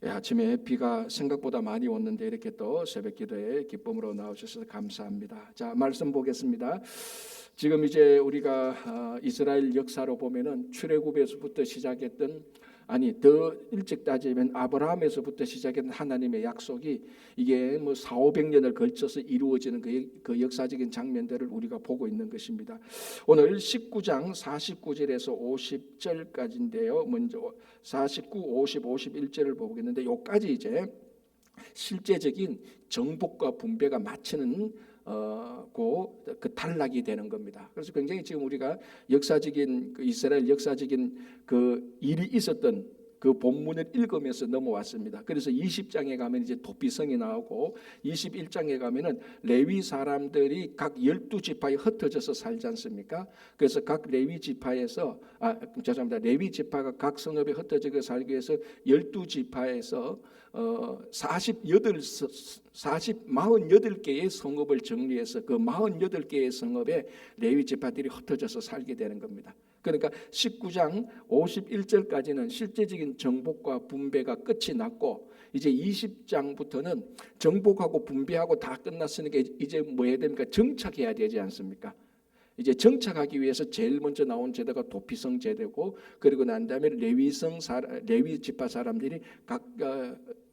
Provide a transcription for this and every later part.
아침에 비가 생각보다 많이 왔는데 이렇게 또 새벽 기도에 기쁨으로 나오셔서 감사합니다. 자, 말씀 보겠습니다. 지금 이제 우리가 이스라엘 역사로 보면은 출애굽에서부터 시작했던, 아니 더 일찍 따지면 아브라함에서부터 시작했던 하나님의 약속이 이게 뭐 400~500년을 걸쳐서 이루어지는 그 역사적인 장면들을 우리가 보고 있는 것입니다. 오늘 19장 49절에서 50절까지인데요. 먼저 49, 50, 51절을 보겠는데 여기까지 이제 실제적인 정복과 분배가 마치는 그 단락이 되는 겁니다. 그래서 굉장히 지금 우리가 역사적인 그 이스라엘 역사적인 그 일이 있었던 그 본문을 읽으면서 넘어왔습니다. 그래서 20장에 가면 이제 도피성이 나오고 21장에 가면은 레위 사람들이 각 12지파에 흩어져서 살지 않습니까? 그래서 각 레위 지파에서 레위 지파가 각 성읍에 흩어져 살기 위해서 12지파에서 48개의 성읍을 정리해서 그 48개의 성읍에 레위 지파들이 흩어져서 살게 되는 겁니다. 그러니까 19장 51절까지는 실제적인 정복과 분배가 끝이 났고 이제 20장부터는 정복하고 분배하고 다 끝났으니까 이제 뭐 해야 됩니까? 정착해야 되지 않습니까? 이제 정착하기 위해서 제일 먼저 나온 제도가 도피성 제도고, 그리고 난 다음에 레위 지파 사람들이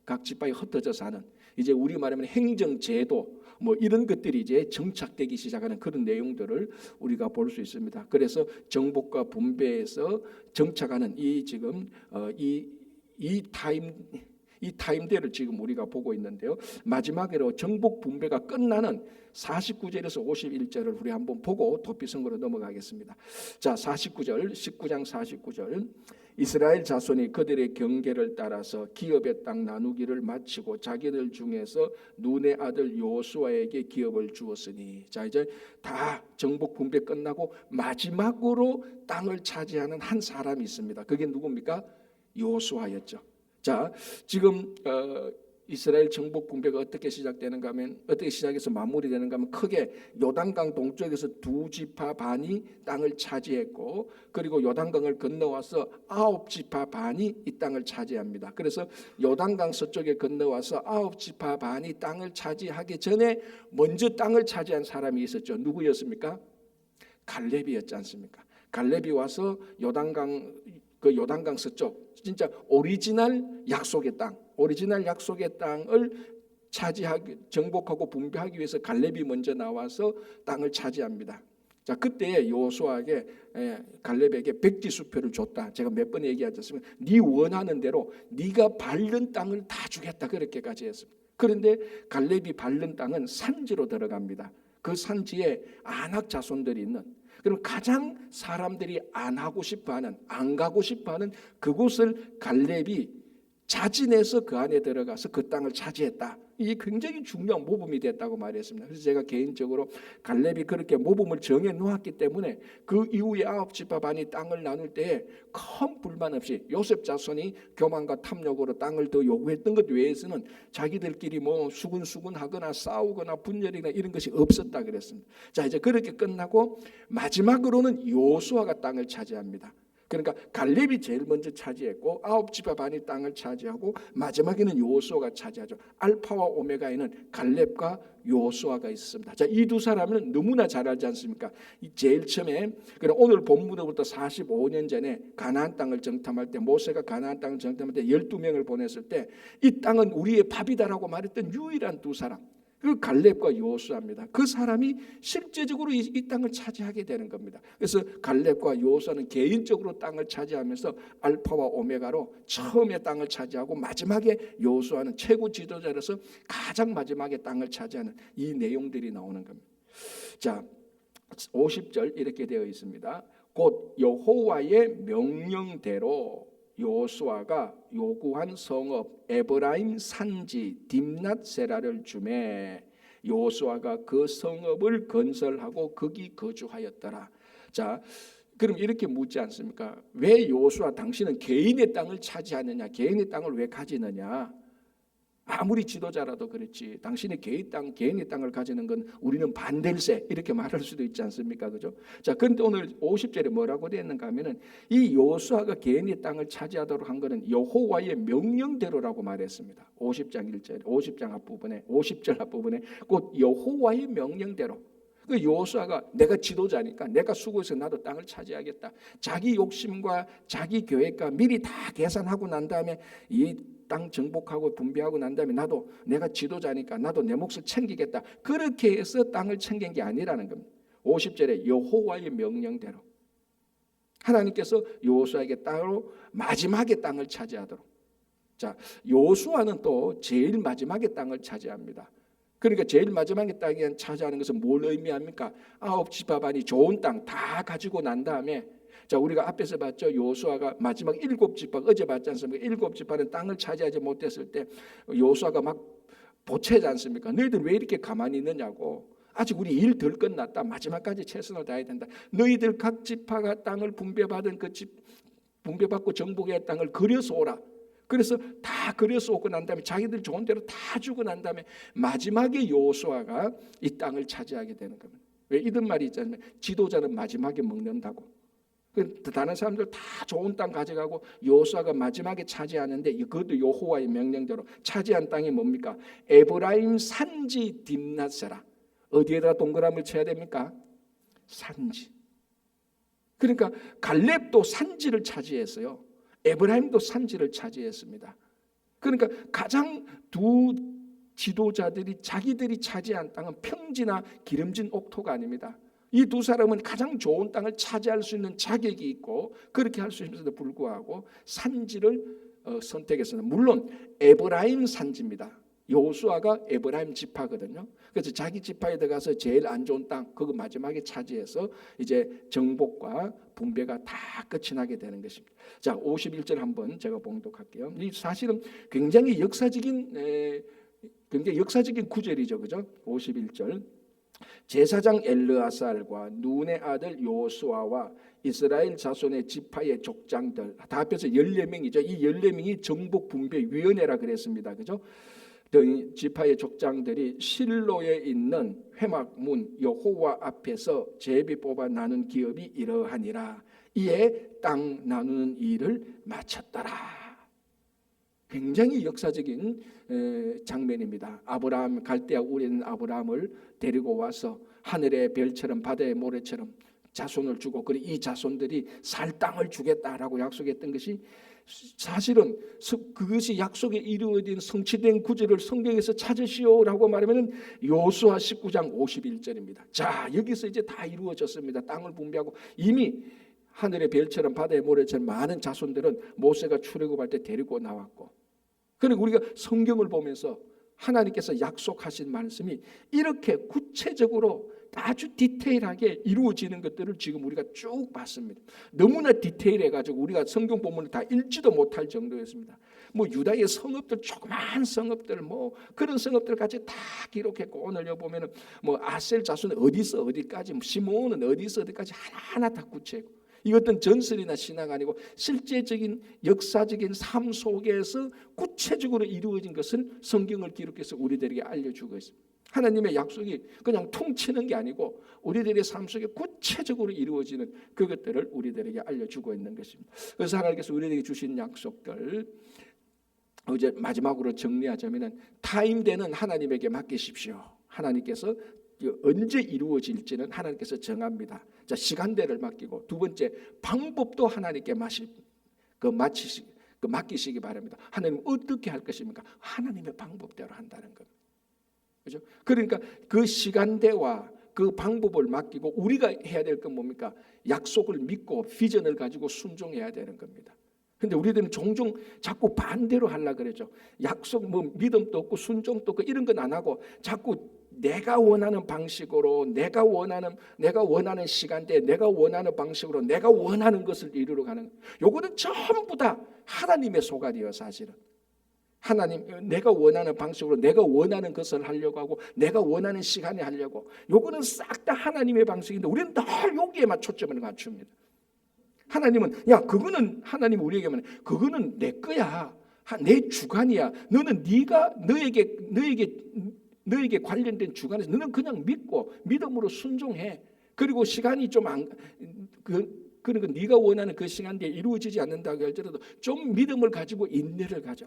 각 지파에 흩어져 사는, 이제 우리 말하면 행정제도 뭐 이런 것들이 이제 정착되기 시작하는 그런 내용들을 우리가 볼 수 있습니다. 그래서 정복과 분배에서 정착하는 이 지금 이 타임대를 지금 우리가 보고 있는데요. 마지막으로 정복 분배가 끝나는 49절에서 51절을 우리 한번 보고 도피성으로 넘어가겠습니다. 자, 49절, 19장 49절. 이스라엘 자손이 그들의 경계를 따라서 기업의 땅 나누기를 마치고 자기들 중에서 눈의 아들 요수아에게 기업을 주었으니, 자 이제 다 정복 분배 끝나고 마지막으로 땅을 차지하는 한 사람이 있습니다. 그게 누굽니까? 요수아였죠. 자, 지금 이스라엘 정복 분배가 어떻게 시작되는가 하면, 어떻게 시작해서 마무리되는가 하면, 크게 요단강 동쪽에서 2지파 반이 땅을 차지했고, 그리고 요단강을 건너와서 9지파 반이 이 땅을 차지합니다. 그래서 요단강 서쪽에 건너와서 9지파 반이 땅을 차지하기 전에 먼저 땅을 차지한 사람이 있었죠. 누구였습니까? 갈렙이었지 않습니까? 갈렙이 와서 요단강 서쪽 진짜 오리지널 약속의 땅을 정복하고 분배하기 위해서 갈렙이 먼저 나와서 땅을 차지합니다. 자, 그때 여호수아에게 갈렙에게 백지수표를 줬다. 제가 몇 번 얘기하지 않습니까? 네 원하는 대로 네가 밟는 땅을 다 주겠다, 그렇게까지 했습니다. 그런데 갈렙이 밟는 땅은 산지로 들어갑니다. 그 산지에 아낙 자손들이 있는, 그럼 가장 사람들이 안 가고 싶어하는 그곳을 갈렙이 자진해서 그 안에 들어가서 그 땅을 차지했다. 이게 굉장히 중요한 모범이 됐다고 말했습니다. 그래서 제가 개인적으로 갈렙이 그렇게 모범을 정해 놓았기 때문에 그 이후에 9지파 반이 땅을 나눌 때에 큰 불만 없이 요셉 자손이 교만과 탐욕으로 땅을 더 요구했던 것 외에서는 자기들끼리 뭐 수군수군하거나 싸우거나 분열이나 이런 것이 없었다 그랬습니다. 자, 이제 그렇게 끝나고 마지막으로는 여호수아가 땅을 차지합니다. 그러니까 갈렙이 제일 먼저 차지했고 9지파 반이 땅을 차지하고 마지막에는 여호수아가 차지하죠. 알파와 오메가에는 갈렙과 여호수아가 있습니다. 자, 이 두 사람은 너무나 잘 알지 않습니까? 제일 처음에, 그럼 오늘 본문으로부터 45년 전에 가나안 땅을 정탐할 때, 모세가 가나안 땅을 정탐할 때 12명을 보냈을 때 이 땅은 우리의 밥이다라고 말했던 유일한 두 사람, 그 갈렙과 여호수아입니다. 그 사람이 실제적으로 이 땅을 차지하게 되는 겁니다. 그래서 갈렙과 여호수아는 개인적으로 땅을 차지하면서 알파와 오메가로 처음에 땅을 차지하고 마지막에 여호수아는 최고 지도자로서 가장 마지막에 땅을 차지하는 이 내용들이 나오는 겁니다. 자, 50절 이렇게 되어 있습니다. 곧 여호와의 명령대로 여호수아가 요구한 성읍 에브라임 산지 딥낫세라를 주매 여호수아가 그 성읍을 건설하고 거기 거주하였더라. 자, 그럼 이렇게 묻지 않습니까? 왜 여호수아 당신은 개인의 땅을 차지하느냐? 개인의 땅을 왜 가지느냐? 아무리 지도자라도 그렇지. 당신이 개인의 땅을 가지는 건 우리는 반댈세 이렇게 말할 수도 있지 않습니까? 그죠? 자, 그런데 오늘 50절에 뭐라고 되어 있는가 하면은 이 여호수아가 개인의 땅을 차지하도록 한 거는 여호와의 명령대로라고 말했습니다. 50장 앞부분에 50절 앞부분에 곧 여호와의 명령대로. 그 여호수아가 내가 지도자니까 내가 수고해서 나도 땅을 차지하겠다. 자기 욕심과 자기 계획과 미리 다 계산하고 난 다음에 이 땅 정복하고 분배하고 난 다음에 나도 내가 지도자니까 나도 내 몫을 챙기겠다. 그렇게 해서 땅을 챙긴 게 아니라는 겁니다. 50절에 여호와의 명령대로 하나님께서 여호수아에게 땅으로 마지막에 땅을 차지하도록. 자, 여호수아는 또 제일 마지막에 땅을 차지합니다. 그러니까 제일 마지막에 땅을 차지하는 것은 뭘 의미합니까? 9지파반이 좋은 땅 다 가지고 난 다음에 자, 우리가 앞에서 봤죠. 여호수아가 마지막 7지파 어제 봤지 않습니까? 7지파는 땅을 차지하지 못했을 때 여호수아가 막 보채지 않습니까? 너희들 왜 이렇게 가만히 있느냐고. 아직 우리 일 덜 끝났다. 마지막까지 최선을 다해야 된다. 너희들 각 지파가 땅을 분배받은 분배받고 정복의 땅을 그려서 오라. 그래서 다 그려서 오고 난 다음에 자기들 좋은 대로 다 주고 난 다음에 마지막에 여호수아가 이 땅을 차지하게 되는 겁니다. 왜 이런 말이 있잖아요. 지도자는 마지막에 먹는다고. 다른 사람들 다 좋은 땅 가져가고 여호수아가 마지막에 차지하는데 그것도 여호와의 명령대로 차지한 땅이 뭡니까? 에브라임 산지 딥낫세라. 어디에다 동그라미를 쳐야 됩니까? 산지. 그러니까 갈렙도 산지를 차지했어요. 에브라임도 산지를 차지했습니다. 그러니까 가장 두 지도자들이 자기들이 차지한 땅은 평지나 기름진 옥토가 아닙니다. 이 두 사람은 가장 좋은 땅을 차지할 수 있는 자격이 있고 그렇게 할 수 있음에도 불구하고 산지를 선택했습니다. 물론 에브라임 산지입니다. 여호수아가 에브라임 지파거든요. 그래서 자기 지파에 들어가서 제일 안 좋은 땅 그거 마지막에 차지해서 이제 정복과 분배가 다 끝이 나게 되는 것입니다. 자, 51절 한번 제가 봉독할게요. 이 사실은 굉장히 역사적인 구절이죠. 그죠? 51절. 제사장 엘르아살과 눈의 아들 여호수아와 이스라엘 자손의 지파의 족장들 다 합해서 14명이죠. 이 14명이 정복분배위원회라 그랬습니다. 그죠? 지파의 족장들이 실로에 있는 회막문 여호와 앞에서 제비 뽑아 나눈 기업이 이러하니라. 이에 땅 나누는 일을 마쳤더라. 굉장히 역사적인 장면입니다. 아브라함 갈대아 우에 있는 아브라함을 데리고 와서 하늘의 별처럼 바다의 모래처럼 자손을 주고 그리고 이 자손들이 살 땅을 주겠다라고 약속했던 것이 사실은 그것이 약속에 이루어진 성취된 구절을 성경에서 찾으시오라고 말하면 여호수아 19장 51절입니다. 자, 여기서 이제 다 이루어졌습니다. 땅을 분배하고 이미 하늘의 별처럼 바다의 모래처럼 많은 자손들은 모세가 출애굽할 때 데리고 나왔고 그리고 우리가 성경을 보면서 하나님께서 약속하신 말씀이 이렇게 구체적으로 아주 디테일하게 이루어지는 것들을 지금 우리가 쭉 봤습니다. 너무나 디테일해가지고 우리가 성경 본문을 다 읽지도 못할 정도였습니다. 뭐 유다의 성읍들 조그만 성읍들 뭐 그런 성읍들까지 다 기록했고 오늘 여기 보면은 뭐 아셀 자손은 어디서 어디까지 시므온은 어디서 어디까지 하나하나 다 구체고 이것은 전설이나 신화가 아니고 실제적인 역사적인 삶 속에서 구체적으로 이루어진 것을 성경을 기록해서 우리들에게 알려주고 있습니다. 하나님의 약속이 그냥 퉁치는 게 아니고 우리들의 삶 속에 구체적으로 이루어지는 그것들을 우리들에게 알려주고 있는 것입니다. 그래서 하나님께서 우리들에게 주신 약속들 이제 마지막으로 정리하자면 타임되는 하나님에게 맡기십시오. 하나님께서 언제 이루어질지는 하나님께서 정합니다. 자, 시간대를 맡기고 두 번째 방법도 하나님께 맡기시기 바랍니다. 하나님 어떻게 할 것입니까? 하나님의 방법대로 한다는 겁니다. 그렇죠? 그러니까 그 시간대와 그 방법을 맡기고 우리가 해야 될 건 뭡니까? 약속을 믿고 비전을 가지고 순종해야 되는 겁니다. 근데 우리들은 종종 자꾸 반대로 하려고 그러죠. 약속 믿음도 없고 순종도 없고 이런 건 안 하고 자꾸 내가 원하는 방식으로 내가 원하는 시간대에 내가 원하는 방식으로 내가 원하는 것을 이루러 가는 요거는 전부 다 하나님의 소관이에요. 사실은 하나님 내가 원하는 방식으로 내가 원하는 것을 하려고 하고 내가 원하는 시간에 하려고 요거는 싹 다 하나님의 방식인데 우리는 늘 여기에만 초점을 맞춥니다. 하나님은 그거는 하나님 우리에게 말해 그거는 내 거야. 내 주관이야. 너는 너에게 관련된 주관에서 너는 그냥 믿고 믿음으로 순종해. 그리고 시간이 좀 그러니까 네가 원하는 그 시간대에 이루어지지 않는다고 할지라도 좀 믿음을 가지고 인내를 가져.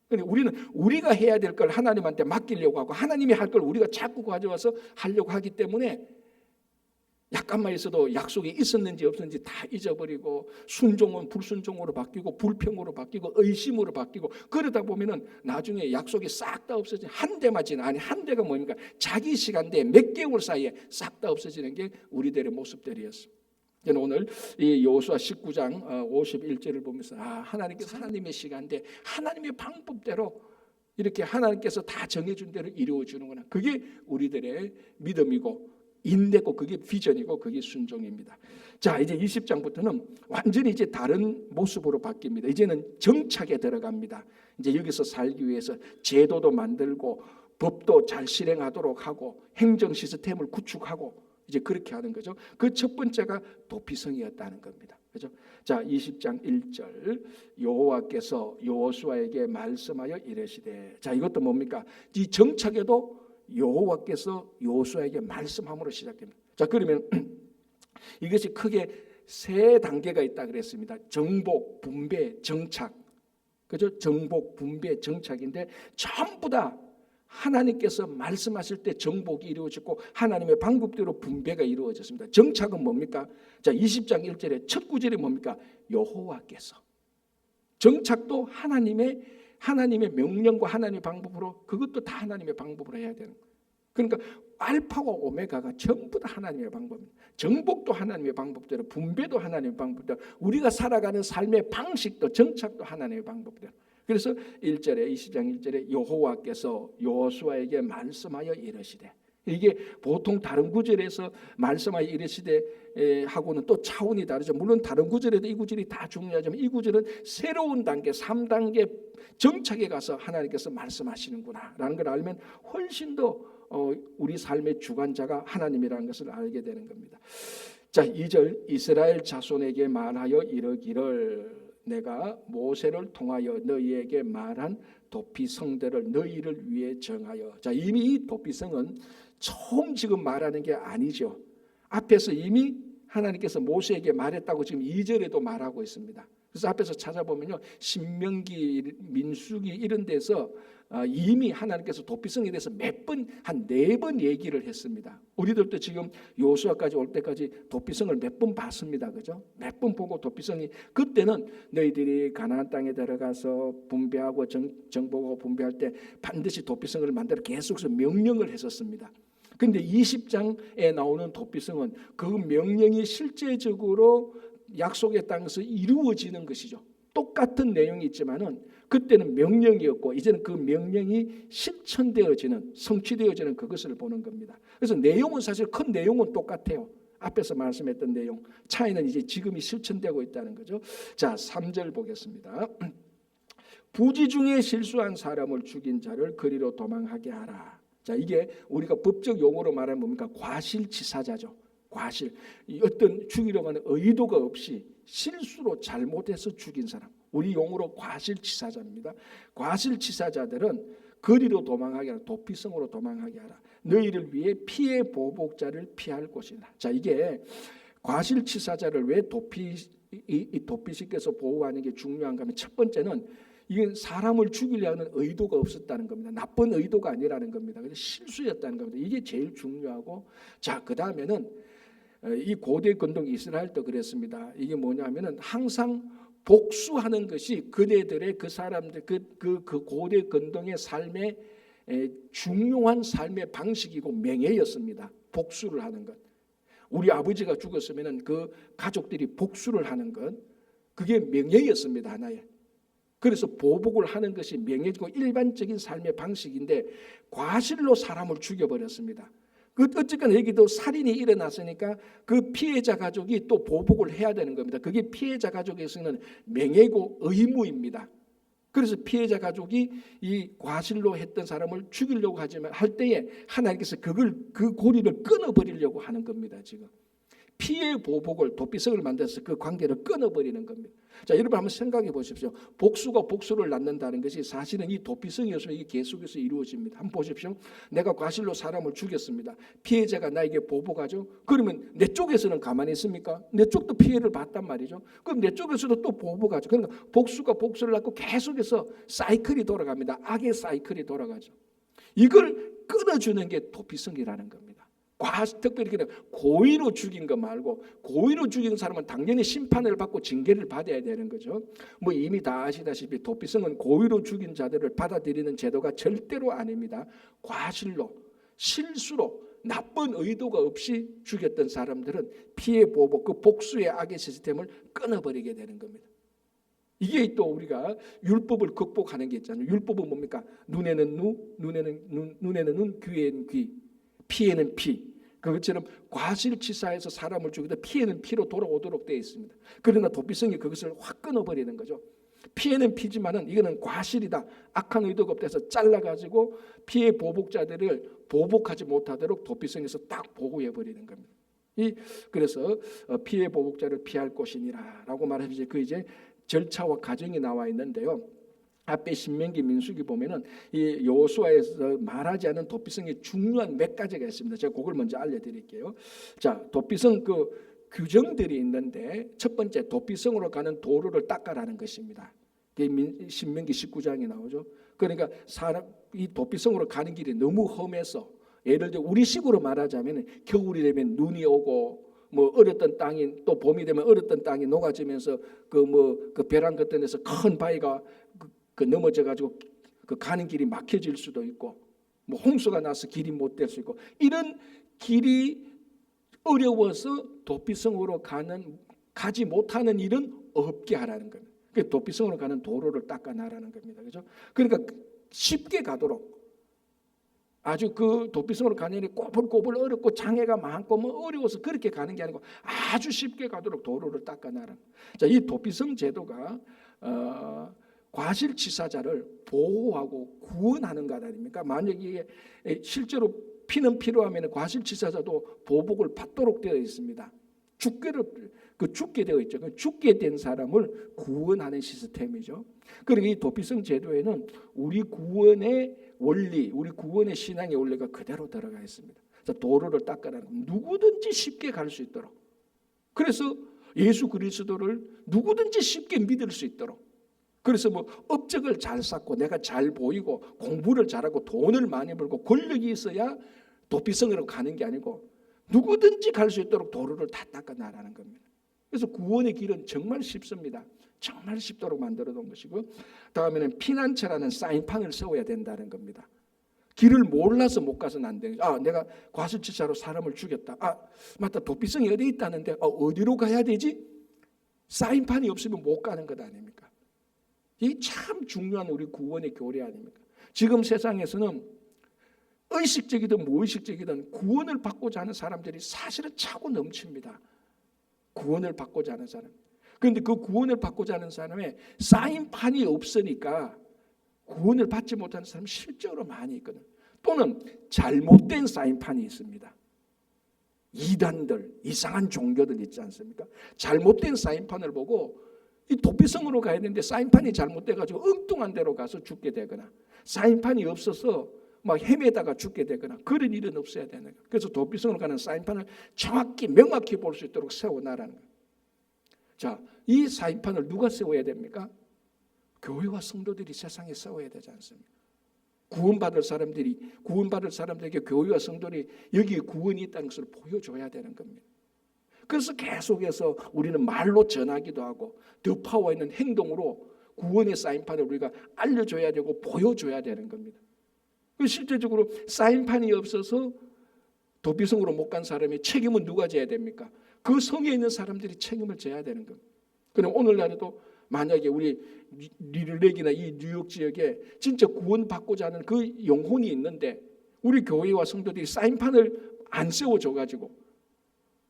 근데 우리는 우리가 해야 될 걸 하나님한테 맡기려고 하고 하나님이 할 걸 우리가 자꾸 가져와서 하려고 하기 때문에 약간만 있어도 약속이 있었는지 없었는지 다 잊어버리고 순종은 불순종으로 바뀌고 불평으로 바뀌고 의심으로 바뀌고 그러다 보면은 나중에 약속이 싹 다 없어지는 한 대만 지나 아니 한 대가 뭡니까? 자기 시간대에 몇 개월 사이에 싹 다 없어지는 게 우리들의 모습들이었습니다. 저는 오늘 이 여호수아 19장 51절을 보면서 하나님께서 하나님의 시간대 하나님의 방법대로 이렇게 하나님께서 다 정해준 대로 이루어주는구나. 그게 우리들의 믿음이고 인내고 그게 비전이고 그게 순종입니다. 자, 이제 20장부터는 완전히 이제 다른 모습으로 바뀝니다. 이제는 정착에 들어갑니다. 이제 여기서 살기 위해서 제도도 만들고 법도 잘 실행하도록 하고 행정 시스템을 구축하고 이제 그렇게 하는 거죠. 그 첫 번째가 도피성이었다는 겁니다. 그죠? 자, 20장 1절 여호와께서 여호수아에게 말씀하여 이르시되. 자, 이것도 뭡니까? 이 정착에도 여호와께서 여호수아에게 말씀함으로 시작됩니다. 자, 그러면 이것이 크게 세 단계가 있다 그랬습니다. 정복, 분배, 정착. 그죠? 정복, 분배, 정착인데 전부 다 하나님께서 말씀하실 때 정복이 이루어졌고 하나님의 방법대로 분배가 이루어졌습니다. 정착은 뭡니까? 자, 20장 1절에 첫 구절이 뭡니까? 여호와께서. 정착도 하나님의 명령과 하나님의 방법으로 그것도 다 하나님의 방법으로 해야 되는 거예요. 그러니까 알파와 오메가가 전부 다 하나님의 방법입니다. 정복도 하나님의 방법대로 분배도 하나님의 방법대로 우리가 살아가는 삶의 방식도 정착도 하나님의 방법대로. 그래서 1절에 20장 1절에 여호와께서 여호수아에게 말씀하여 이르시되. 이게 보통 다른 구절에서 말씀하여 이르시되 하고는 또 차원이 다르죠. 물론 다른 구절에도 이 구절이 다 중요하지만 이 구절은 새로운 단계 3단계 정착에 가서 하나님께서 말씀하시는구나 라는 걸 알면 훨씬 더 우리 삶의 주관자가 하나님이라는 것을 알게 되는 겁니다. 자, 2절 이스라엘 자손에게 말하여 이르기를 내가 모세를 통하여 너희에게 말한 도피성들을 너희를 위해 정하여. 자, 이미 이 도피성은 처음 지금 말하는 게 아니죠. 앞에서 이미 하나님께서 모세에게 말했다고 지금 2절에도 말하고 있습니다. 그래서 앞에서 찾아보면요, 신명기, 민수기 이런 데서 이미 하나님께서 도피성에 대해서 한 4번 얘기를 했습니다. 우리들도 지금 여호수아까지 올 때까지 도피성을 몇 번 봤습니다. 그죠? 몇 번 보고 도피성이 그때는 너희들이 가나안 땅에 들어가서 분배하고 정복하고 분배할 때 반드시 도피성을 만들어 계속해서 명령을 했었습니다. 그런데 20장에 나오는 도피성은 그 명령이 실제적으로 약속의 땅에서 이루어지는 것이죠. 똑같은 내용이 있지만은 그때는 명령이었고 이제는 그 명령이 실천되어지는 성취되어지는 그것을 보는 겁니다. 그래서 내용은 사실 큰 내용은 똑같아요. 앞에서 말씀했던 내용 차이는 이제 지금이 실천되고 있다는 거죠. 자, 3절 보겠습니다. 부지 중에 실수한 사람을 죽인 자를 그리로 도망하게 하라. 자, 이게 우리가 법적 용어로 말하면 뭡니까? 과실치사자죠. 과실. 어떤 죽이려고 하는 의도가 없이 실수로 잘못해서 죽인 사람. 우리 용어로 과실치사자입니다. 과실치사자들은 거리로 도망하게 하라. 도피성으로 도망하게 하라. 너희를 위해 피해 보복자를 피할 곳이다. 자, 이게 과실치사자를 왜 도피시켜서 보호하는 게 중요한가 하면 첫 번째는 이건 사람을 죽이려는 의도가 없었다는 겁니다. 나쁜 의도가 아니라는 겁니다. 그래서 실수였다는 겁니다. 이게 제일 중요하고, 자, 그 다음에는 이 고대 근동 이스라엘도 그랬습니다. 이게 뭐냐면은 항상 복수하는 것이 그네들의 그 사람들 그 고대 근동의 삶의 중요한 삶의 방식이고 명예였습니다. 복수를 하는 것. 우리 아버지가 죽었으면은 그 가족들이 복수를 하는 것, 그게 명예였습니다. 하나의. 그래서 보복을 하는 것이 명예고 일반적인 삶의 방식인데 과실로 사람을 죽여버렸습니다. 어쨌거나 여기도 살인이 일어났으니까 그 피해자 가족이 또 보복을 해야 되는 겁니다. 그게 피해자 가족에서는 명예고 의무입니다. 그래서 피해자 가족이 이 과실로 했던 사람을 죽이려고 하지만 할 때에 하나님께서 그 고리를 끊어버리려고 하는 겁니다. 지금 피해 보복을 도피성을 만들어서 그 관계를 끊어버리는 겁니다. 자, 여러분 한번 생각해 보십시오. 복수가 복수를 낳는다는 것이 사실은 이 도피성이어서 이게 계속해서 이루어집니다. 한번 보십시오. 내가 과실로 사람을 죽였습니다. 피해자가 나에게 보복하죠. 그러면 내 쪽에서는 가만히 있습니까? 내 쪽도 피해를 봤단 말이죠. 그럼 내 쪽에서도 또 보복하죠. 그러니까 복수가 복수를 낳고 계속해서 사이클이 돌아갑니다. 악의 사이클이 돌아가죠. 이걸 끊어주는 게 도피성이라는 겁니다. 특별히 그냥 고의로 죽인 거 말고, 고의로 죽인 사람은 당연히 심판을 받고 징계를 받아야 되는 거죠. 뭐 이미 다 아시다시피 도피성은 고의로 죽인 자들을 받아들이는 제도가 절대로 아닙니다. 과실로, 실수로, 나쁜 의도가 없이 죽였던 사람들은 피해 보복, 그 복수의 악의 시스템을 끊어버리게 되는 겁니다. 이게 또 우리가 율법을 극복하는 게 있잖아요. 율법은 뭡니까? 눈에는 눈, 귀에는 귀, 피에는 피. 그것처럼 과실치사해서 사람을 죽이다 피해는 피로 돌아오도록 되어 있습니다. 그러나 도피성이 그것을 확 끊어버리는 거죠. 피해는 피지만은 이거는 과실이다. 악한 의도가 없대서 잘라가지고 피해 보복자들을 보복하지 못하도록 도피성에서 딱 보호해버리는 겁니다. 그래서 피해 보복자를 피할 것이니라라고 말하면서 그 이제 절차와 과정이 나와 있는데요. 앞에 신명기 민수기 보면은 이 여호수아에서 말하지 않은 도피성의 중요한 몇 가지가 있습니다. 제가 그걸 먼저 알려드릴게요. 자, 도피성 그 규정들이 있는데 첫 번째 도피성으로 가는 도로를 닦아라는 것입니다. 신명기 19장에 나오죠. 그러니까 이 도피성으로 가는 길이 너무 험해서 예를 들어 우리식으로 말하자면 겨울이 되면 눈이 오고 뭐 얼었던 땅이 또 봄이 되면 얼었던 땅이 녹아지면서 그 벼랑 같은 데서 큰 바위가 넘어져 가지고 그 가는 길이 막혀질 수도 있고 뭐 홍수가 나서 길이 못 될 수 있고 이런 길이 어려워서 도피성으로 가지 못하는 일은 없게 하라는 겁니다. 그 도피성으로 가는 도로를 닦아놔라는 겁니다. 그죠? 그러니까 쉽게 가도록 아주 그 도피성으로 가는 일이 꼬불꼬불 어렵고 장애가 많고 뭐 어려워서 그렇게 가는 게 아니고 아주 쉽게 가도록 도로를 닦아놔라. 자, 이 도피성 제도가 과실치사자를 보호하고 구원하는 것 아닙니까? 만약에 실제로 피는 필요하면 과실치사자도 보복을 받도록 되어 있습니다. 죽게 되어 있죠. 죽게 된 사람을 구원하는 시스템이죠. 그리고 이 도피성 제도에는 우리 구원의 원리, 우리 구원의 신앙의 원리가 그대로 들어가 있습니다. 그래서 도로를 닦아라는 누구든지 쉽게 갈 수 있도록. 그래서 예수 그리스도를 누구든지 쉽게 믿을 수 있도록. 그래서 뭐 업적을 잘 쌓고 내가 잘 보이고 공부를 잘하고 돈을 많이 벌고 권력이 있어야 도피성으로 가는 게 아니고 누구든지 갈 수 있도록 도로를 다 닦아나라는 겁니다. 그래서 구원의 길은 정말 쉽습니다. 정말 쉽도록 만들어 놓은 것이고 다음에는 피난처라는 사인판을 세워야 된다는 겁니다. 길을 몰라서 못 가서는 안 돼요. 내가 과실치사로 사람을 죽였다. 맞다. 도피성이 어디 있다는데 어디로 가야 되지? 사인판이 없으면 못 가는 것 아닙니까? 이 참 중요한 우리 구원의 교리 아닙니까? 지금 세상에서는 의식적이든 무의식적이든 구원을 받고자 하는 사람들이 사실은 차고 넘칩니다. 구원을 받고자 하는 사람. 그런데 그 구원을 받고자 하는 사람의 사인판이 없으니까 구원을 받지 못하는 사람이 실제로 많이 있거든. 또는 잘못된 사인판이 있습니다. 이단들, 이상한 종교들 있지 않습니까? 잘못된 사인판을 보고 이 도피성으로 가야 되는데 사인판이 잘못돼가지고 엉뚱한 데로 가서 죽게 되거나 사인판이 없어서 막 헤매다가 죽게 되거나 그런 일은 없어야 되는 거예요. 그래서 도피성으로 가는 사인판을 정확히 명확히 볼 수 있도록 세워놔라는 거예요. 자, 이 사인판을 누가 세워야 됩니까? 교회와 성도들이 세상에 세워야 되지 않습니까? 구원받을 사람들에게 교회와 성도들이 여기에 구원이 있다는 것을 보여줘야 되는 겁니다. 그래서 계속해서 우리는 말로 전하기도 하고 더 파워 있는 행동으로 구원의 사인판을 우리가 알려줘야 되고 보여줘야 되는 겁니다. 실제적으로 사인판이 없어서 도피성으로 못 간 사람의 책임은 누가 져야 됩니까? 그 성에 있는 사람들이 책임을 져야 되는 겁니다. 그럼 오늘날에도 만약에 우리 릴렉이나 이 뉴욕 지역에 진짜 구원받고자 하는 그 영혼이 있는데 우리 교회와 성도들이 사인판을 안 세워줘가지고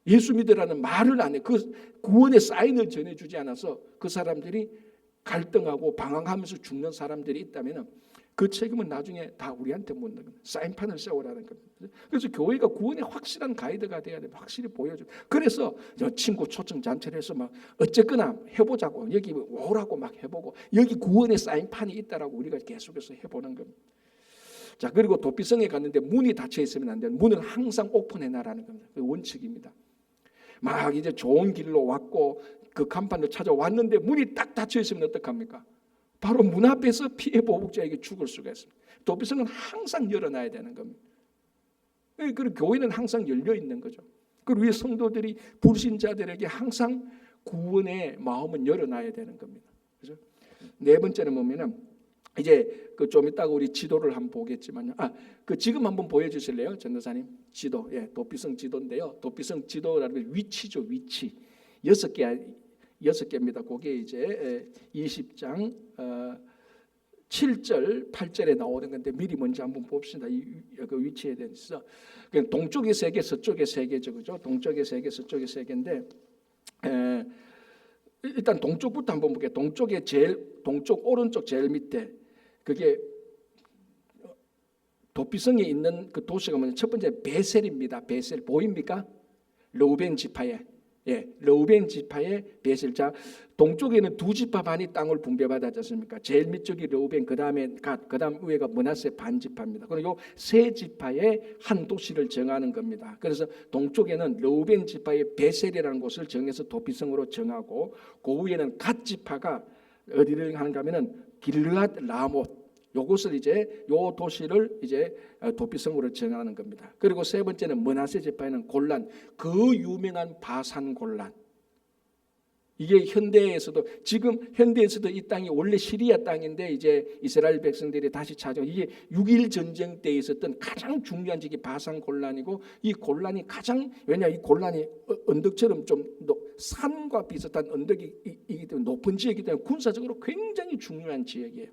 예수 믿으라는 말을 안 해. 그 구원의 사인을 전해주지 않아서 그 사람들이 갈등하고 방황하면서 죽는 사람들이 있다면 그 책임은 나중에 다 우리한테 묻는 겁니다. 사인판을 세우라는 겁니다. 그래서 교회가 구원의 확실한 가이드가 돼야 됩니다. 확실히 보여줘. 그래서 저 친구 초청 잔치를 해서 막 어쨌거나 해보자고, 여기 오라고 막 해보고, 여기 구원의 사인판이 있다라고 우리가 계속해서 해보는 겁니다. 자, 그리고 도피성에 갔는데 문이 닫혀 있으면 안 돼요. 문을 항상 오픈해놔라는 겁니다. 그 원칙입니다. 막 이제 좋은 길로 왔고 그 간판을 찾아왔는데 문이 딱 닫혀 있으면 어떡합니까? 바로 문 앞에서 피해 보복자에게 죽을 수가 있습니다. 도피성은 항상 열어놔야 되는 겁니다. 그리고 교회는 항상 열려 있는 거죠. 그리고 우리 성도들이 불신자들에게 항상 구원의 마음은 열어놔야 되는 겁니다. 그죠? 네 번째는 뭐냐면 이제 그 좀 이따가 우리 지도를 한번 보겠지만요. 그 지금 한번 보여주실래요, 전도사님? 지도, 도피성 지도인데요. 도피성 지도라는 게 위치죠, 위치. 6개입니다. 그게 이제 20장 7절, 8절에 나오는 건데 미리 먼저 한번 봅시다. 그 위치에 대해서. 동쪽의 세 개, 서쪽의 세 개죠, 그죠? 동쪽의 세 개, 서쪽의 세 개인데 일단 동쪽부터 한번 볼게요. 동쪽 오른쪽 제일 밑에 그게 도피성에 있는 그 도시가 뭐냐? 첫 번째 베셀입니다. 베셀 보입니까? 르우벤 지파에. 르우벤 지파의 베셀. 자, 동쪽에는 두 지파 반이 땅을 분배받았지 않습니까? 제일 밑쪽이 르우벤, 그다음에 갓, 그다음 위에가 므낫세 반 지파입니다. 그리고 요 세 지파의 한 도시를 정하는 겁니다. 그래서 동쪽에는 르우벤 지파의 베셀이라는 곳을 정해서 도피성으로 정하고, 그 위에는 갓 지파가 어디를 하는가 하면은 길르앗 라못, 요것을 이제 요 도시를 이제 도피성으로 정하는 겁니다. 그리고 세 번째는 므낫세 지파에는 골란, 그 유명한 바산 골란. 이게 지금 현대에서도 이 땅이 원래 시리아 땅인데 이제 이스라엘 백성들이 다시 찾아, 이게 6.1 전쟁 때 있었던 가장 중요한 지역이 바산 골란이고, 이 골란이 왜냐 이 골란이 언덕처럼 좀 산과 비슷한 언덕이기 때문에 높은 지역이기 때문에 군사적으로 굉장히 중요한 지역이에요.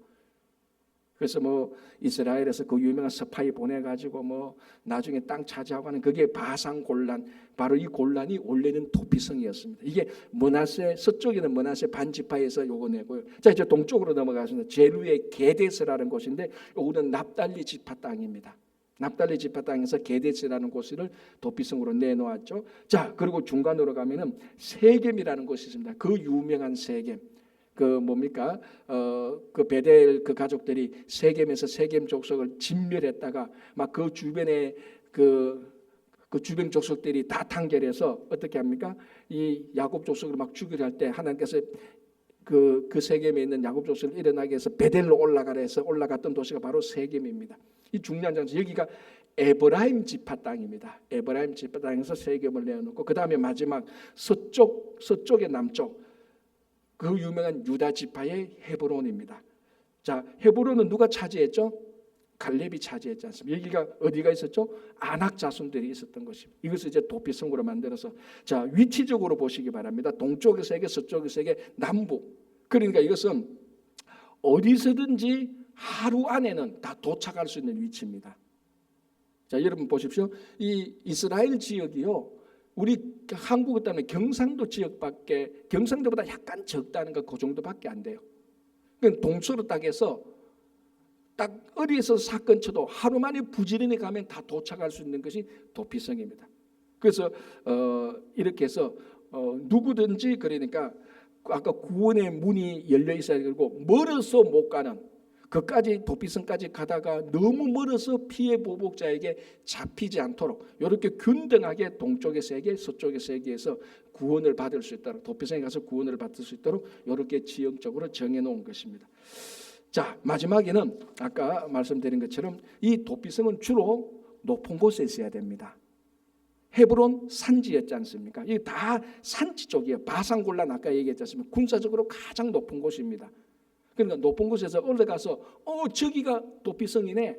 그래서 뭐 이스라엘에서 그 유명한 스파이 보내가지고 뭐 나중에 땅 차지하고 하는 그게 바산 골란, 바로 이 골란이 원래는 도피성이었습니다. 이게 므낫세, 서쪽에는 므낫세 반지파에서 요거 내고요. 자, 이제 동쪽으로 넘어가겠습니다. 제루의 게데스라는 곳인데 요거는 납달리 지파 땅입니다. 납달리 지파 땅에서 게데스라는 곳을 도피성으로 내놓았죠. 자, 그리고 중간으로 가면은 세겜이라는 곳이 있습니다. 그 유명한 세겜. 그 뭡니까? 그 베델 그 가족들이 세겜에서 세겜 족속을 진멸했다가 막 그 주변에 그 주변 족속들이 다 탄결해서 어떻게 합니까? 이 야곱 족속을 막 죽이려 할 때 하나님께서 그 세겜에 있는 야곱 족속을 일어나게 해서 베델로 올라가라 해서 올라갔던 도시가 바로 세겜입니다. 이 중요한 장소, 여기가 에브라임 지파 땅입니다. 에브라임 지파 땅에서 세겜을 내어놓고, 그 다음에 마지막 서쪽의 남쪽, 그 유명한 유다 지파의 헤브론입니다. 자, 헤브론은 누가 차지했죠? 갈렙이 차지했지 않습니까? 여기가 어디가 있었죠? 아낙 자손들이 있었던 것입니다. 이것을 이제 도피성으로 만들어서, 자, 위치적으로 보시기 바랍니다. 동쪽의 세계, 서쪽의 세계, 남북. 그러니까 이것은 어디서든지 하루 안에는 다 도착할 수 있는 위치입니다. 자, 여러분 보십시오. 이 이스라엘 지역이요, 우리 한국에 따르면 경상도 지역밖에, 경상도보다 약간 적다는 거 그 정도밖에 안 돼요. 그러니까 동서로 딱 해서 딱 어디에서 사건 쳐도 하루 만에 부지런히 가면 다 도착할 수 있는 것이 도피성입니다. 그래서 이렇게 해서 누구든지, 그러니까 아까 구원의 문이 열려 있어야 되고, 멀어서 못 가는, 그까지 도피성까지 가다가 너무 멀어서 피해 보복자에게 잡히지 않도록 이렇게 균등하게 동쪽의 세계, 서쪽의 세계에서 구원을 받을 수 있도록, 도피성에 가서 구원을 받을 수 있도록 이렇게 지형적으로 정해놓은 것입니다. 자, 마지막에는 아까 말씀드린 것처럼 이 도피성은 주로 높은 곳에 있어야 됩니다. 헤브론 산지였지 않습니까? 이게 다 산지 쪽이에요. 바산 골란 아까 얘기했지 않습니까? 군사적으로 가장 높은 곳입니다. 그러니까 높은 곳에서 올라가서 저기가 도피성이네,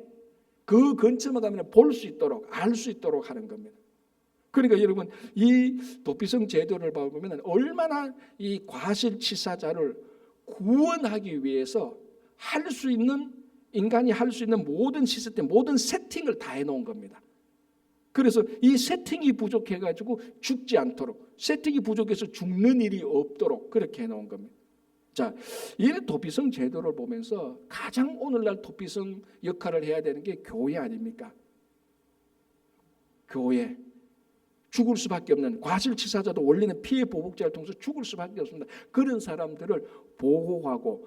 그 근처만 가면 볼 수 있도록, 알 수 있도록 하는 겁니다. 그러니까 여러분, 이 도피성 제도를 보면 얼마나 이 과실치사자를 구원하기 위해서 할 수 있는, 인간이 할 수 있는 모든 시스템, 모든 세팅을 다 해놓은 겁니다. 그래서 이 세팅이 부족해가지고 죽지 않도록, 세팅이 부족해서 죽는 일이 없도록 그렇게 해놓은 겁니다. 자, 이 도피성 제도를 보면서 가장 오늘날 도피성 역할을 해야 되는 게 교회 아닙니까? 교회. 죽을 수밖에 없는 과실치사자도 원래는 피해 보복자를 통해서 죽을 수밖에 없습니다. 그런 사람들을 보호하고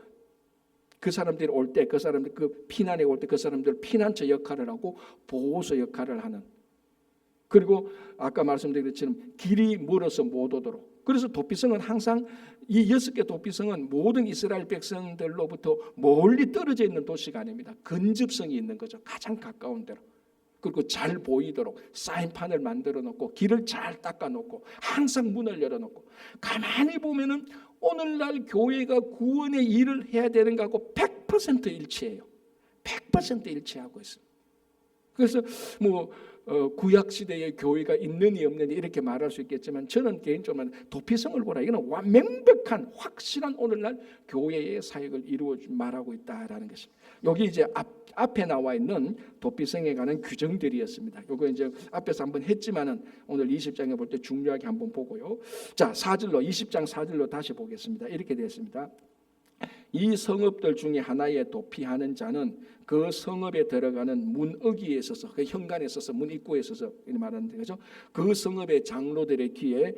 그 사람들이 올 때 그 사람들 그 피난에 올 때 그 사람들 피난처 역할을 하고 보호소 역할을 하는, 그리고 아까 말씀드린 것처럼 길이 멀어서 못 오도록. 그래서 도피성은 항상 이 6개 도피성은 모든 이스라엘 백성들로부터 멀리 떨어져 있는 도시가 아닙니다. 근접성이 있는 거죠. 가장 가까운 데로. 그리고 잘 보이도록 사인판을 만들어 놓고 길을 잘 닦아 놓고 항상 문을 열어 놓고. 가만히 보면은 오늘날 교회가 구원의 일을 해야 되는 거하고 100% 일치해요. 100% 일치하고 있습니다. 그래서 뭐 구약 시대의 교회가 있느니 없느니 이렇게 말할 수 있겠지만 저는 개인적으로 도피성을 보라, 이거는 명백한 확실한 오늘날 교회의 사역을 이루어 말하고 있다라는 것입니다. 여기 이제 앞에 나와 있는 도피성에 관한 규정들이었습니다. 이거 이제 앞에서 한번 했지만은 오늘 20장에 볼 때 중요하게 한번 보고요. 자, 4절로 20장 4절로 다시 보겠습니다. 이렇게 되어 있습니다. 이 성읍들 중에 하나에 도피하는 자는 그 성읍에 들어가는 문어기에 있어서, 그 현관에 있어서, 문 입구에 있어서 말하는 거죠. 그 성읍의 장로들의 귀에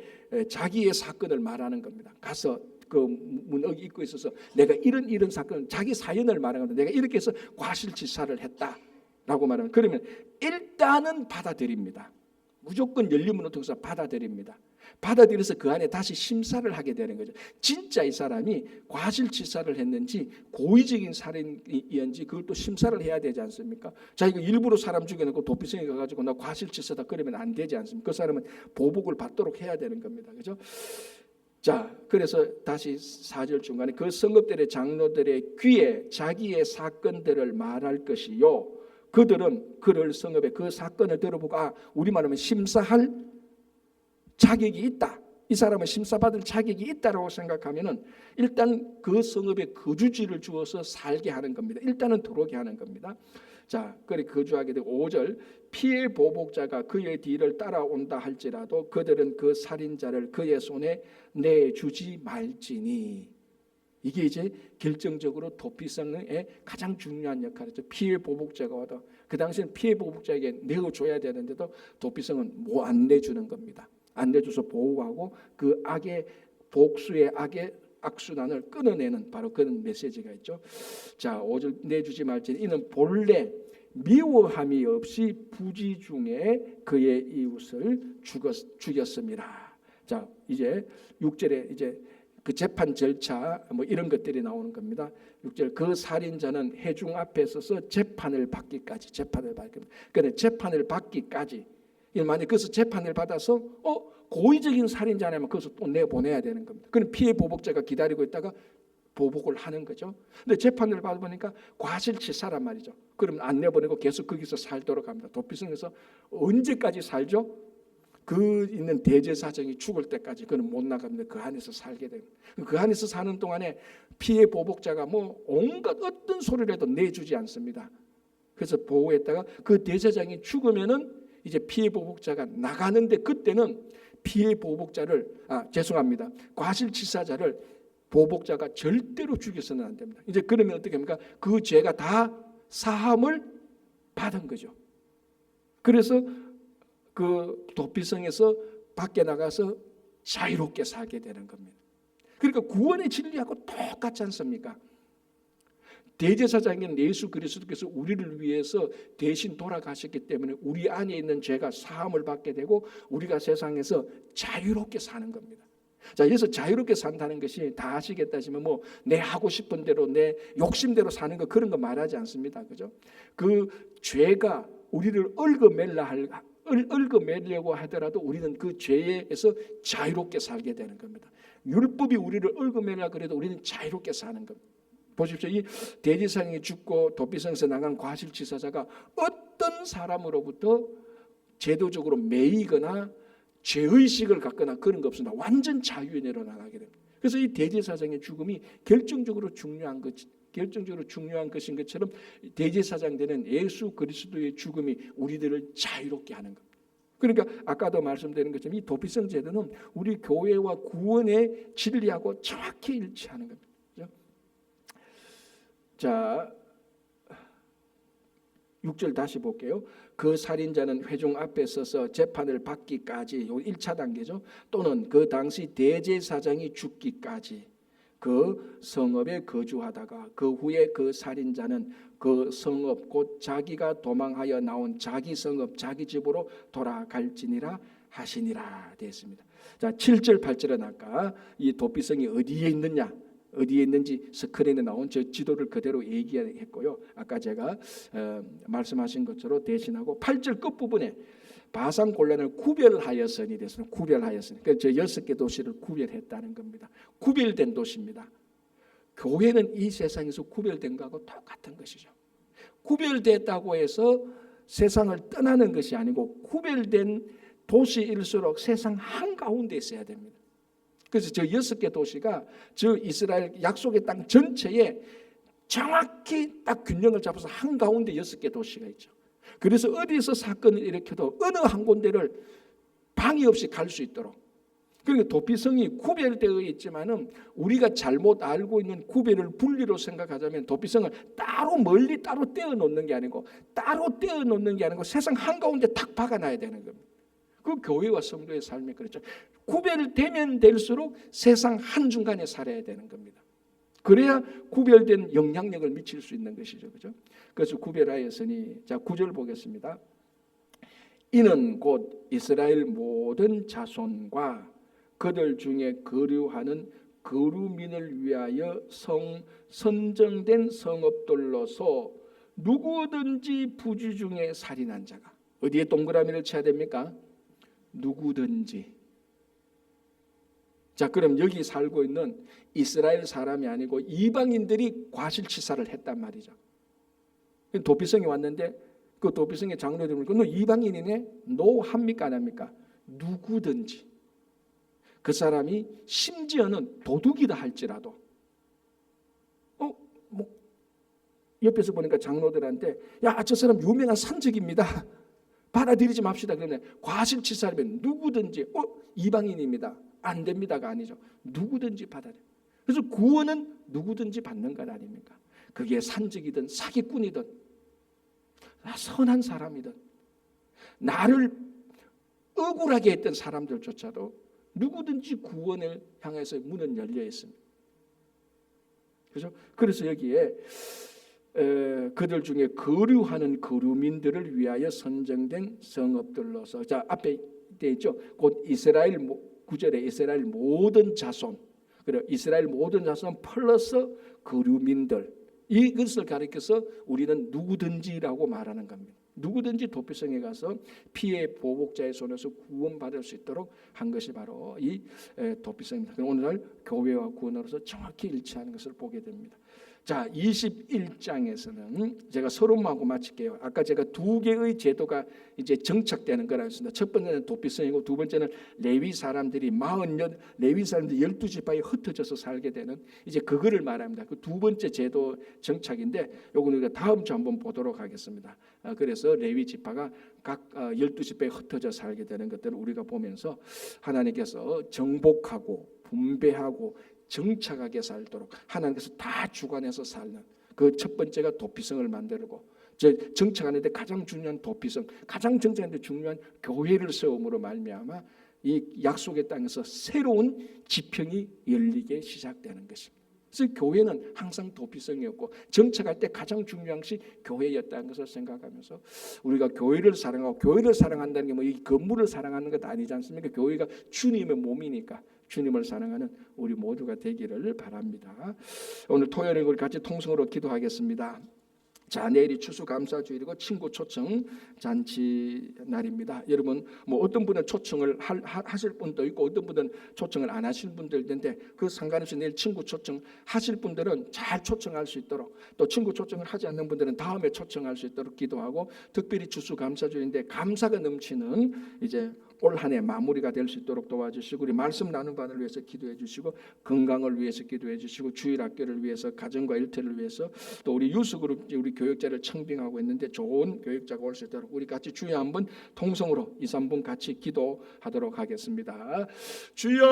자기의 사건을 말하는 겁니다. 가서 그 문어기 입구에 있어서 내가 이런 사건, 자기 사연을 말하는 겁니다. 내가 이렇게 해서 과실치사를 했다라고 말하면, 그러면 일단은 받아들입니다. 무조건 열린 문을 통해서 받아들입니다. 받아들여서 그 안에 다시 심사를 하게 되는 거죠. 진짜 이 사람이 과실치사를 했는지 고의적인 살인이었는지 그걸 또 심사를 해야 되지 않습니까? 자, 이거 일부러 사람 죽여놓고 도피성에 가가지고 나 과실치사다 그러면 안 되지 않습니까? 그 사람은 보복을 받도록 해야 되는 겁니다. 그죠? 자, 그래서 다시 4절 중간에 그 성읍들의 장로들의 귀에 자기의 사건들을 말할 것이요, 그들은 그를 성읍에 그 사건을 들어보고 우리 말하면 심사할 자격이 있다, 이 사람은 심사받을 자격이 있다라고 생각하면은 일단 그 성읍에 거주지를 주어서 살게 하는 겁니다. 일단은 들어오게 하는 겁니다. 자, 그래 거주하게 되고 5절 피해 보복자가 그의 뒤를 따라온다 할지라도 그들은 그 살인자를 그의 손에 내주지 말지니. 이게 이제 결정적으로 도피성의 가장 중요한 역할이죠. 피해 보복자가 와도 그 당시에는 피해 보복자에게 내어줘야 되는데도 도피성은 뭐 안 내주는 겁니다. 안 내줘서 보호하고 그 악의 복수의 악의 악순환을 끊어내는 바로 그런 메시지가 있죠. 자, 5절 내주지 말지니 이는 본래 미워함이 없이 부지 중에 그의 이웃을 죽였습니다. 자, 이제 6절에 이제 그 재판 절차 뭐 이런 것들이 나오는 겁니다. 6절 그 살인자는 회중 앞에 서서 재판을 받기까지. 그런데 재판을 받기까지, 만약 그래서 재판을 받아서 고의적인 살인자라면 그것을 또 내보내야 되는 겁니다. 그럼 피해 보복자가 기다리고 있다가 보복을 하는 거죠. 근데 재판을 받아보니까 과실치사란 말이죠. 그러면 안 내보내고 계속 거기서 살도록 합니다. 도피성에서 언제까지 살죠? 그 있는 대제사장이 죽을 때까지 그는 못 나갑니다. 그 안에서 살게 됩니다. 그 안에서 사는 동안에 피해 보복자가 뭐 온갖 어떤 소리를 해도 내주지 않습니다. 그래서 보호했다가 그 대제사장이 죽으면은 이제 피해 보복자가 나가는데, 그때는 피해 보복자를 과실치사자를 보복자가 절대로 죽여서는 안 됩니다. 이제 그러면 어떻게 합니까? 그 죄가 다 사함을 받은 거죠. 그래서 그 도피성에서 밖에 나가서 자유롭게 살게 되는 겁니다. 그러니까 구원의 진리하고 똑같지 않습니까? 대제사장인 예수 그리스도께서 우리를 위해서 대신 돌아가셨기 때문에 우리 안에 있는 죄가 사함을 받게 되고 우리가 세상에서 자유롭게 사는 겁니다. 자, 그래서 자유롭게 산다는 것이 다 아시겠다지만 뭐 내 하고 싶은 대로 내 욕심대로 사는 거 그런 거 말하지 않습니다. 그죠? 그 죄가 우리를 얽어매려고 하더라도 우리는 그 죄에서 자유롭게 살게 되는 겁니다. 율법이 우리를 얽어매려고 그래도 우리는 자유롭게 사는 겁니다. 보십시오. 이 대제사장이 죽고 도피성에서 나간 과실치사자가 어떤 사람으로부터 제도적으로 매이거나 죄의식을 갖거나 그런 거 없습니다. 완전 자유인으로 나가게 됩니다. 그래서 이 대제사장의 죽음이 결정적으로 중요한 것인 것처럼 대제사장 되는 예수 그리스도의 죽음이 우리들을 자유롭게 하는 겁니다. 그러니까 아까도 말씀드린 것처럼 이 도피성 제도는 우리 교회와 구원의 진리하고 정확히 일치하는 겁니다. 자, 6절 다시 볼게요. 그 살인자는 회중 앞에 서서 재판을 받기까지, 요 1차 단계죠. 또는 그 당시 대제사장이 죽기까지 그 성읍에 거주하다가 그 후에 그 살인자는 그 성읍 곧 자기가 도망하여 나온 자기 성읍 자기 집으로 돌아갈지니라 하시니라 되었습니다. 자, 7절 8절은 아까 이 도피성이 어디에 있느냐, 어디에 있는지 스크린에 나온 저 지도를 그대로 얘기했고요. 아까 제가 말씀하신 것처럼 대신하고 8절 끝부분에 바산 골란을 구별하였으니 됐습니다. 구별하였으니. 그러니까 저 6개 도시를 구별했다는 겁니다. 구별된 도시입니다. 교회는 이 세상에서 구별된 것하고 똑같은 것이죠. 구별됐다고 해서 세상을 떠나는 것이 아니고 구별된 도시일수록 세상 한가운데 있어야 됩니다. 그래서 저 6개 도시가 저 이스라엘 약속의 땅 전체에 정확히 딱 균형을 잡아서 한가운데 6개 도시가 있죠. 그래서 어디서 사건을 일으켜도 어느 한 군데를 방해 없이 갈 수 있도록. 그러니까 도피성이 구별되어 있지만은 우리가 잘못 알고 있는 구별을 분리로 생각하자면 도피성을 따로 멀리 따로 떼어 놓는 게 아니고 세상 한가운데 탁 박아놔야 되는 겁니다. 그 교회와 성도의 삶이 그렇죠. 구별되면 될수록 세상 한중간에 살아야 되는 겁니다. 그래야 구별된 영향력을 미칠 수 있는 것이죠. 그죠? 그래서 구별하였으니, 자 9절 보겠습니다. 이는 곧 이스라엘 모든 자손과 그들 중에 거류하는 거류민을 위하여 선정된 성읍들로서 누구든지 부지 중에 살인한 자가, 어디에 동그라미를 쳐야 됩니까? 누구든지. 자, 그럼 여기 살고 있는 이스라엘 사람이 아니고 이방인들이 과실치사를 했단 말이죠. 도피성이 왔는데 그 도피성의 장로들이 보니까 너 이방인이네? 너 합니까 안 합니까? 누구든지. 그 사람이 심지어는 도둑이다 할지라도 옆에서 보니까 장로들한테 야, 저 사람 유명한 산적입니다. 받아들이지 맙시다. 그러네. 과실치사하면 누구든지 이방인입니다. 안 됩니다가 아니죠. 누구든지 받아들여. 그래서 구원은 누구든지 받는 것 아닙니까? 그게 산적이든 사기꾼이든 선한 사람이든 나를 억울하게 했던 사람들조차도 누구든지 구원을 향해서 문은 열려 있습니다. 그렇죠? 그래서 여기에 그들 중에 거류하는 거류민들을 위하여 선정된 성읍들로서, 자 앞에 되어 있죠. 곧 이스라엘 9절에 이스라엘 모든 자손, 그래 이스라엘 모든 자손 플러스 거류민들, 이것을 가리켜서 우리는 누구든지라고 말하는 겁니다. 누구든지 도피성에 가서 피해 보복자의 손에서 구원받을 수 있도록 한 것이 바로 이 도피성입니다. 오늘날 교회와 구원으로서 정확히 일치하는 것을 보게 됩니다. 자, 21장에서는 제가 서론하고 마칠게요. 아까 제가 두 개의 제도가 이제 정착되는 거라 했습니다. 첫 번째는 도피성이고 두 번째는 레위 사람들이 12지파에 흩어져서 살게 되는 이제 그거를 말합니다. 그 두 번째 제도 정착인데 요거는 우리가 다음 주 한번 보도록 하겠습니다. 그래서 레위 지파가 각 12지파에 흩어져 살게 되는 것들을 우리가 보면서 하나님께서 정복하고 분배하고 정착하게 살도록 하나님께서 다 주관해서 살는 그 첫 번째가 도피성을 만들고, 정착하는데 가장 중요한 도피성, 가장 정착하는데 중요한 교회를 세움으로 말미암아 이 약속의 땅에서 새로운 지평이 열리게 시작되는 것입니다. 그래서 교회는 항상 도피성이었고 정착할 때 가장 중요한 것이 교회였다는 것을 생각하면서 우리가 교회를 사랑하고, 교회를 사랑한다는 게 뭐 이 건물을 사랑하는 것 아니지 않습니까? 교회가 주님의 몸이니까 주님을 사랑하는 우리 모두가 되기를 바랍니다. 오늘 토요일에 우리 같이 통성으로 기도하겠습니다. 자, 내일이 추수감사주일이고 친구 초청 잔치 날입니다. 여러분 뭐 어떤 분은 초청을 하실 분도 있고 어떤 분은 초청을 안 하실 분도 있는데 그 상관없이 내일 친구 초청 하실 분들은 잘 초청할 수 있도록, 또 친구 초청을 하지 않는 분들은 다음에 초청할 수 있도록 기도하고, 특별히 추수감사주일인데 감사가 넘치는 이제 올 한 해 마무리가 될 수 있도록 도와주시고, 우리 말씀 나눈 바를 위해서 기도해 주시고, 건강을 위해서 기도해 주시고, 주일 학교를 위해서, 가정과 일터를 위해서, 또 우리 유스그룹 우리 교육자를 청빙하고 있는데 좋은 교육자가 올 수 있도록 우리 같이 주여 한번 통성으로 2, 3분 같이 기도하도록 하겠습니다. 주여,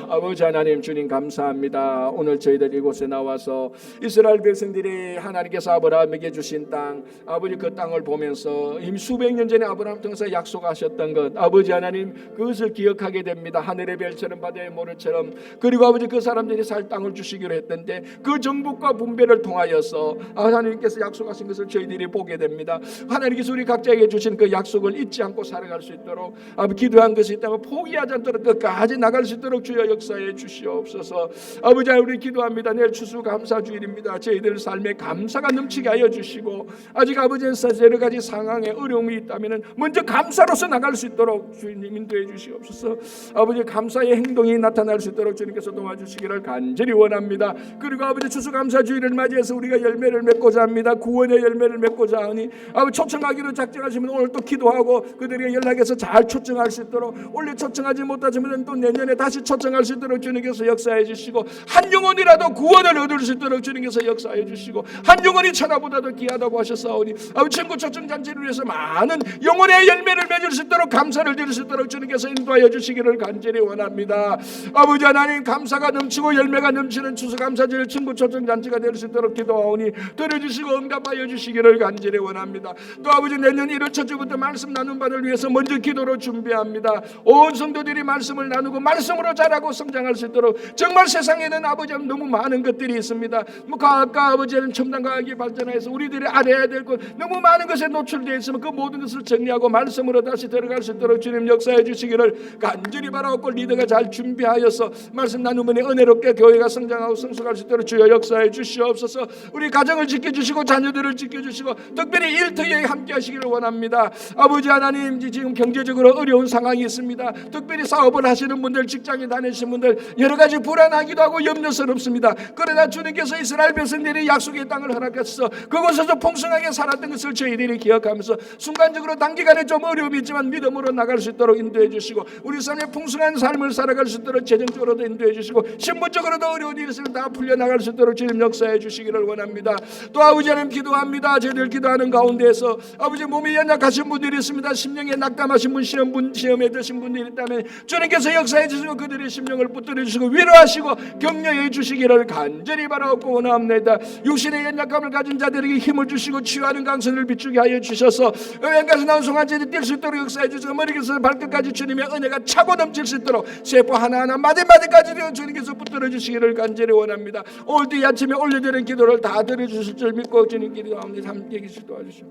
아버지 하나님, 주님 감사합니다. 오늘 저희들 이곳에 나와서 이스라엘 백성들이 하나님께서 아브라함에게 주신 땅, 아버지 그 땅을 보면서 이미 수백 년 전에 아브라함 통해서 약속하셨던 것, 아버지 하나님 그것을 기억하게 됩니다. 하늘의 별처럼 바다의 모래처럼. 그리고 아버지 그 사람들이 살 땅을 주시기로 했던데 그 정복과 분배를 통하여서 하나님께서 약속하신 것을 저희들이 보게 됩니다. 하나님께서 우리 각자에게 주신 그 약속을 잊지 않고 살아갈 수 있도록, 아버지 기도한 것이 있다면 포기하지 않도록 끝까지 나갈 수 있도록 주여 역사해 주시옵소서. 아버지 우리 기도합니다. 내일 추수감사주일입니다. 저희들 삶에 감사가 넘치게 하여 주시고, 아직 아버지는 여러 가지 상황에 어려움이 있다면 먼저 감사로서 나갈 수 있도록 주님 인도해 주시옵소서. 아버지 감사의 행동이 나타날 수 있도록 주님께서 도와주시기를 간절히 원합니다. 그리고 아버지 추수감사주일을 맞이해서 우리가 열매를 맺고자 합니다. 구원의 열매를 맺고자 하니 아버지 초청하기로 작정하시면 오늘 또 기도하고 그들에게 연락해서 잘 초청할 수 있도록, 원래 초청하지 못하지만 또 내년에 다시 초청할 수 있도록 주님께서 역사해 주시고, 한 영혼이라도 구원을 얻을 수 있도록 주님께서 역사해 주시고, 한 영혼이 천하보다도 귀하다고 하셨사오니 아버지 친구 초청 잔치를 위해서 많은 영혼의 열매를 맺을 수 있도록, 감사를 드릴 수 있도록 주님께서 인도하여 주시기를 간절히 원합니다. 아버지 하나님, 감사가 넘치고 열매가 넘치는 추수감사절 친구 초청 잔치가 될 수 있도록 기도하오니 들어주시고 응답하여 주시기를 간절히 원합니다. 또 아버지 내년 1월 첫 주부터 말씀 나눈 바를 위해서 먼저 기도로 준비합니다. 온 성도들이 말씀을 나누고 말씀으로 자라고 성장할 수 있도록, 정말 세상에는 아버지 너무 많은 것들이 있습니다. 과학과 아버지는 첨단 과학이 발전해서 우리들이 알아야 될 것 너무 많은 것에 노출되어 있으면 그 모든 것을 정리하고 말씀으로 다시 들어갈 수 있도록 주님 역사해 주시기를 간절히 바라고, 리더가 잘 준비하여서 말씀 나누면 은혜롭게 교회가 성장하고 성숙할 수 있도록 주여 역사해 주시옵소서. 우리 가정을 지켜주시고 자녀들을 지켜주시고 특별히 일터에 함께 하시기를 원합니다. 아버지 하나님, 지금 경제적으로 어려운 상황이 있습니다. 특별히 사업을 하시는 분들, 직장에 다니시는 분들 여러 가지 불안하기도 하고 염려스럽습니다. 그러나 주님께서 이스라엘 백성들이 약속의 땅을 허락하셔서 그곳에서 풍성하게 살았던 것을 저희들이 기억하면서 순간적으로 단기간에 좀 어려움이 있지만 믿음으로 나갈 수 있도록 인도해 주시고, 우리 삶에 풍성한 삶을 살아갈 수 있도록 재정적으로도 인도해 주시고, 신분적으로도 어려운 일이 있으면 다 풀려나갈 수 있도록 주님 역사해 주시기를 원합니다. 또 아버지 하나님 기도합니다. 저희들 기도하는 가운데에서 아버지 몸이 연약하신 분들이 있습니다. 심령에 낙담하신 분, 시험에 드신 분들이 있다면 주님께서 역사해 주시고 그들의 심령을 붙들어 주시고 위로하시고 격려해 주시기를 간절히 바라옵고 원합니다. 육신의 연약함을 가진 자들에게 힘을 주시고 치유하는 강선을 비추게 하여 주셔서 여행가서 나온 송아지들이 뛸 수 있도록 역사해 주시고, 머리에서 발끝까지 주님의 은혜가 차고 넘칠 수 있도록 세포 하나하나 마디마디까지도 주님께서 붙들어 주시기를 간절히 원합니다. 오늘도 이 아침에 올려드린 기도를 다 들어주실 줄 믿고 주님 기도합니다. 함께 계시 도와주시오.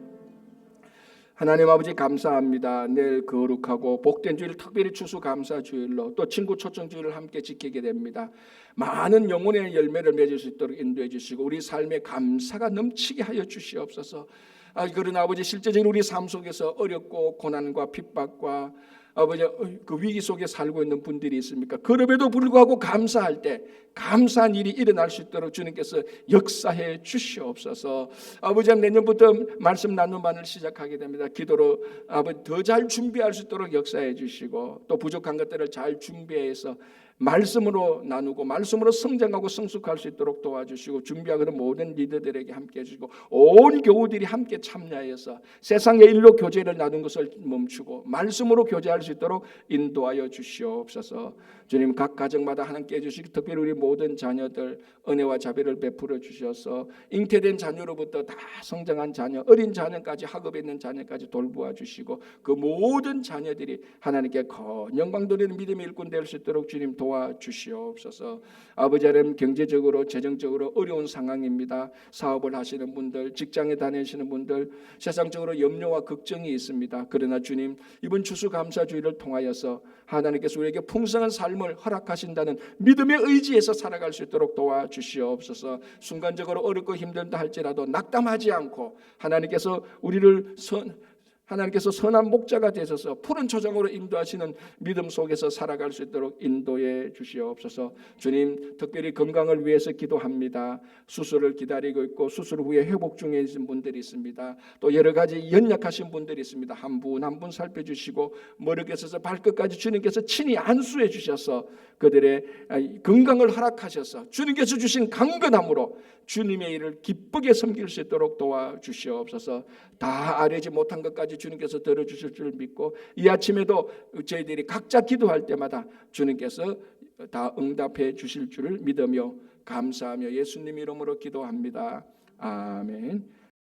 하나님 아버지 감사합니다. 내일 거룩하고 복된 주일, 특별히 추수감사주일로 또 친구 초청주일을 함께 지키게 됩니다. 많은 영혼의 열매를 맺을 수 있도록 인도해 주시고 우리 삶에 감사가 넘치게 하여 주시옵소서. 그러나 아버지 실제적인 우리 삶 속에서 어렵고 고난과 핍박과 아버지 그 위기 속에 살고 있는 분들이 있습니까? 그럼에도 불구하고 감사할 때 감사한 일이 일어날 수 있도록 주님께서 역사해 주시옵소서. 아버지 내년부터 말씀 나누는 반을 시작하게 됩니다. 기도로 아버지 더 잘 준비할 수 있도록 역사해 주시고, 또 부족한 것들을 잘 준비해서 말씀으로 나누고 말씀으로 성장하고 성숙할 수 있도록 도와주시고, 준비하는 모든 리더들에게 함께 해주시고 온 교우들이 함께 참여해서 세상의 일로 교제를 나눈 것을 멈추고 말씀으로 교제할 수 있도록 인도하여 주시옵소서. 주님, 각 가정마다 함께 해주시고 특별히 우리 모든 자녀들 은혜와 자비를 베풀어 주셔서 잉태된 자녀로부터 다 성장한 자녀, 어린 자녀까지, 학업에 있는 자녀까지 돌보아 주시고 그 모든 자녀들이 하나님께 영광 돌리는 믿음의 일꾼 될 수 있도록 주님 도와주시옵소서. 아버지 하나님, 경제적으로 재정적으로 어려운 상황입니다. 사업을 하시는 분들, 직장에 다니시는 분들 세상적으로 염려와 걱정이 있습니다. 그러나 주님, 이번 추수감사주일을 통하여서 하나님께서 우리에게 풍성한 삶을 허락하신다는 믿음의 의지에서 살아갈 수 있도록 도와주시옵소서. 순간적으로 어렵고 힘들다 할지라도 낙담하지 않고 하나님께서 우리를 하나님께서 선한 목자가 되셔서 푸른 초장으로 인도하시는 믿음 속에서 살아갈 수 있도록 인도해 주시옵소서. 주님, 특별히 건강을 위해서 기도합니다. 수술을 기다리고 있고 수술 후에 회복 중에 있는 분들이 있습니다. 또 여러 가지 연약하신 분들이 있습니다. 한 분 한 분 살펴주시고 머리에서 발끝까지 주님께서 친히 안수해 주셔서 그들의 건강을 허락하셔서 주님께서 주신 강건함으로 주님의 일을 기쁘게 섬길 수 있도록 도와주시옵소서. 다 아뢰지 못한 것까지 주님께서 들어주실 줄 믿고 이 아침에도 저희들이 각자 기도할 때마다 주님께서 다 응답해 주실 줄을 믿으며 감사하며 예수님 이름으로 기도합니다. 아멘.